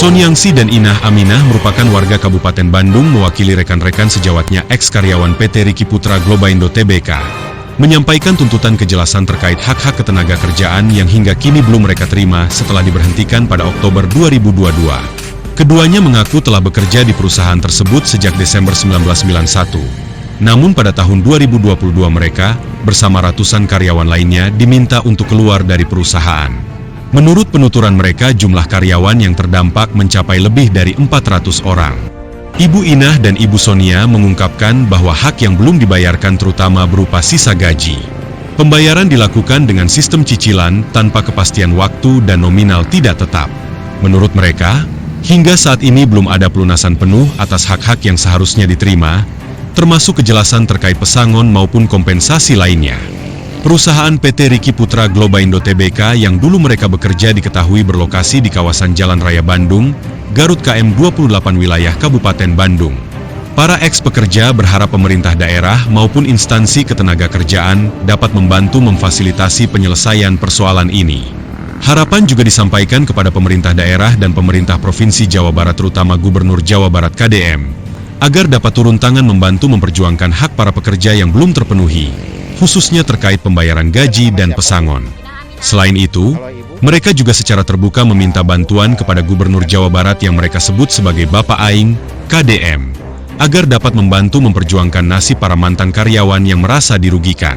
Soniangsi dan Inah Aminah merupakan warga Kabupaten Bandung mewakili rekan-rekan sejawatnya eks-karyawan PT Riki Putra Globaindo Tbk, menyampaikan tuntutan kejelasan terkait hak-hak ketenaga kerjaan yang hingga kini belum mereka terima setelah diberhentikan pada Oktober 2022. Keduanya mengaku telah bekerja di perusahaan tersebut sejak Desember 1991. Namun pada tahun 2022 mereka, bersama ratusan karyawan lainnya diminta untuk keluar dari perusahaan. Menurut penuturan mereka, jumlah karyawan yang terdampak mencapai lebih dari 400 orang. Ibu Inah dan Ibu Sonia mengungkapkan bahwa hak yang belum dibayarkan terutama berupa sisa gaji. Pembayaran dilakukan dengan sistem cicilan tanpa kepastian waktu dan nominal tidak tetap. Menurut mereka, hingga saat ini belum ada pelunasan penuh atas hak-hak yang seharusnya diterima, termasuk kejelasan terkait pesangon maupun kompensasi lainnya. Perusahaan PT Riki Putra Globaindo Tbk yang dulu mereka bekerja diketahui berlokasi di kawasan Jalan Raya Bandung, Garut KM 28 wilayah Kabupaten Bandung. Para eks-pekerja berharap pemerintah daerah maupun instansi ketenaga kerjaan dapat membantu memfasilitasi penyelesaian persoalan ini. Harapan juga disampaikan kepada pemerintah daerah dan pemerintah Provinsi Jawa Barat terutama Gubernur Jawa Barat KDM, agar dapat turun tangan membantu memperjuangkan hak para pekerja yang belum terpenuhi, khususnya terkait pembayaran gaji dan pesangon. Selain itu, mereka juga secara terbuka meminta bantuan kepada Gubernur Jawa Barat yang mereka sebut sebagai Bapak Aing, KDM, agar dapat membantu memperjuangkan nasib para mantan karyawan yang merasa dirugikan.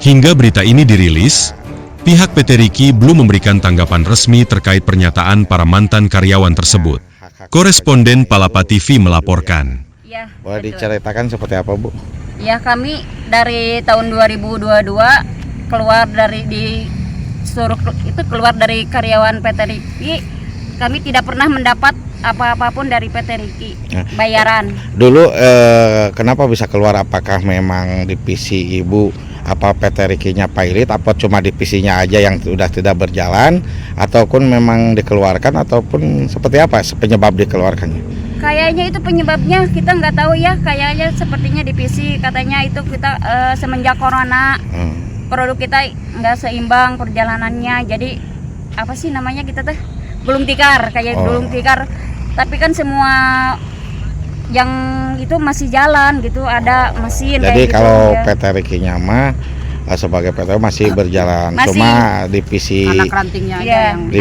Hingga berita ini dirilis, pihak PT Riki belum memberikan tanggapan resmi terkait pernyataan para mantan karyawan tersebut. Koresponden Palapa TV melaporkan. Ya, boleh diceritakan seperti apa, Bu? Ya, kami dari tahun 2022 keluar dari karyawan PT Riki. Kami tidak pernah mendapat apa-apapun dari PT Riki bayaran. Dulu kenapa bisa keluar? Apakah memang divisi Ibu apa PT Rikinya pilot, apa cuma divisinya aja yang sudah tidak berjalan, ataupun memang dikeluarkan, ataupun seperti apa penyebab dikeluarkannya? Kayaknya itu penyebabnya kita nggak tahu ya, kayaknya sepertinya divisi katanya itu kita semenjak corona produk kita nggak seimbang perjalanannya, jadi apa sih namanya kita teh belum tikar belum tikar, tapi kan semua yang itu masih jalan gitu, ada mesin. Jadi kayak kalau gitu, ya. PT Rikinya mah sebagai PT masih berjalan, masih. Cuma divisi anak rantingnya aja yang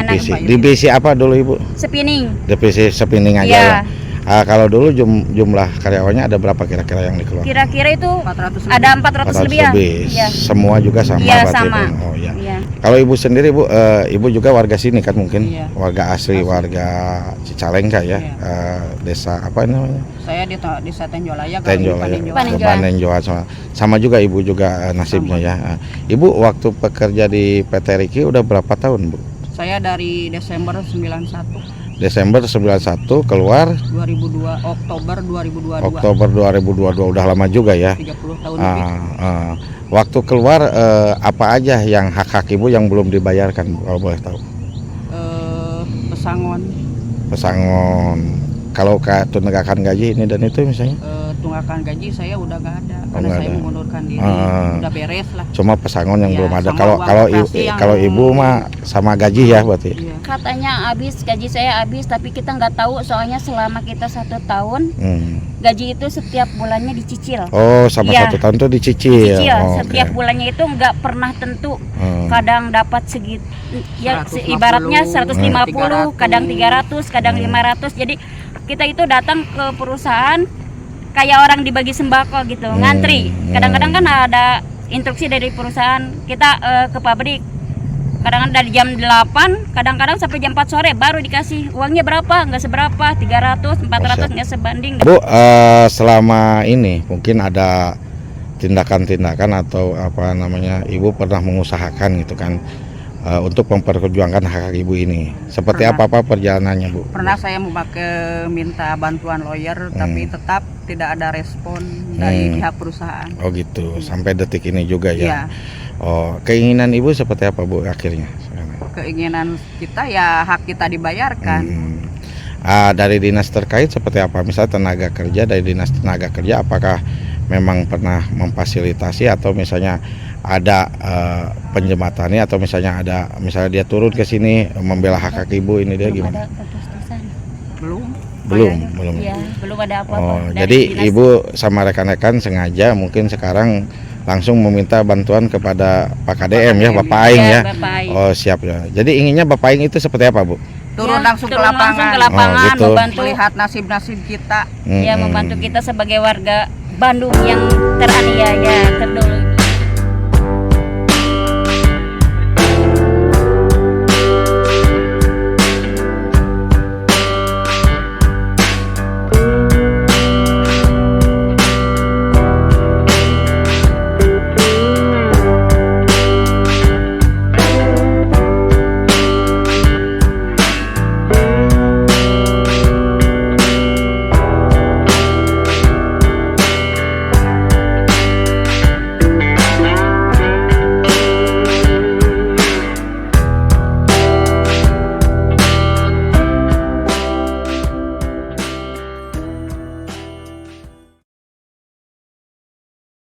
divisi apa dulu Ibu? Spinning. Divisi spinning aja ya. Kalau dulu jumlah karyawannya ada berapa kira-kira yang dikeluarkan? Kira-kira itu 400 ada 400 lebih ya. Ya. Semua juga sama ya, berarti. Sama. Oh ya. Ya. Kalau Ibu sendiri Bu, Ibu juga warga sini kan mungkin? Iya. Warga asli, warga Cicalengka ya. Iya. Desa apa namanya? Saya di desa Tenjolaya, Panenjoan. Sama juga Ibu juga nasibnya ya. Ibu waktu bekerja di PT Riki udah berapa tahun Bu? Saya dari Desember 91. Desember 91 keluar 2002 Oktober 2022. Oktober 2022 udah lama juga ya. 30 tahun lebih. Waktu keluar apa aja yang hak-hak Ibu yang belum dibayarkan kalau boleh tahu? Pesangon. Kalau tunggakan gaji ini dan itu misalnya? Tunggakan gaji saya udah nggak ada karena nggak saya ada. mengundurkan diri, udah beres lah. Cuma pesangon yang Ya, belum ada. sama Kalau Ibu mah sama gaji ya berarti. Iya. Katanya habis, gaji saya habis, tapi kita nggak tahu soalnya selama kita 1 tahun gaji itu setiap bulannya dicicil. Oh, sama Ya. 1 tahun tuh dicicil. Setiap bulannya itu nggak pernah tentu. Kadang dapat segitu, ya 150, ibaratnya 150, 300. kadang 300, kadang 500. Jadi kita itu datang ke perusahaan kayak orang dibagi sembako gitu, ngantri. Kadang-kadang kan ada instruksi dari perusahaan kita ke pabrik. Kadang-kadang dari jam 8, kadang-kadang sampai jam 4 sore baru dikasih. Uangnya berapa? Nggak seberapa, 300, 400, nggak sebanding. Bu, selama ini mungkin ada tindakan-tindakan atau apa namanya Ibu pernah mengusahakan gitu kan untuk memperjuangkan hak Ibu ini. Seperti apa perjalanannya Bu? Pernah saya minta bantuan lawyer, tapi tetap tidak ada respon dari pihak perusahaan. Oh gitu, sampai detik ini juga ya. Iya. Oh, keinginan Ibu seperti apa Bu akhirnya? Keinginan kita ya hak kita dibayarkan. Dari dinas terkait seperti apa? Misalnya tenaga kerja, dari dinas tenaga kerja apakah memang pernah memfasilitasi atau misalnya ada penjembatannya atau misalnya dia turun ke sini membela hak Ibu ini dia gimana? Ada keputusan. Belum. Belum. Ya, belum ada apa-apa. Oh, dari jadi dinas. Ibu sama rekan-rekan sengaja mungkin sekarang langsung meminta bantuan kepada Pak KDM ya, Bapak Aing ya. Bapak Aing. Oh, siap ya. Jadi inginnya Bapak Aing itu seperti apa, Bu? Turun Ya, langsung ke turun langsung ke lapangan. lapangan, Oh, gitu. membantu Melihat nasib-nasib kita. ya membantu kita sebagai warga Bandung yang teraniaya, terdolimi.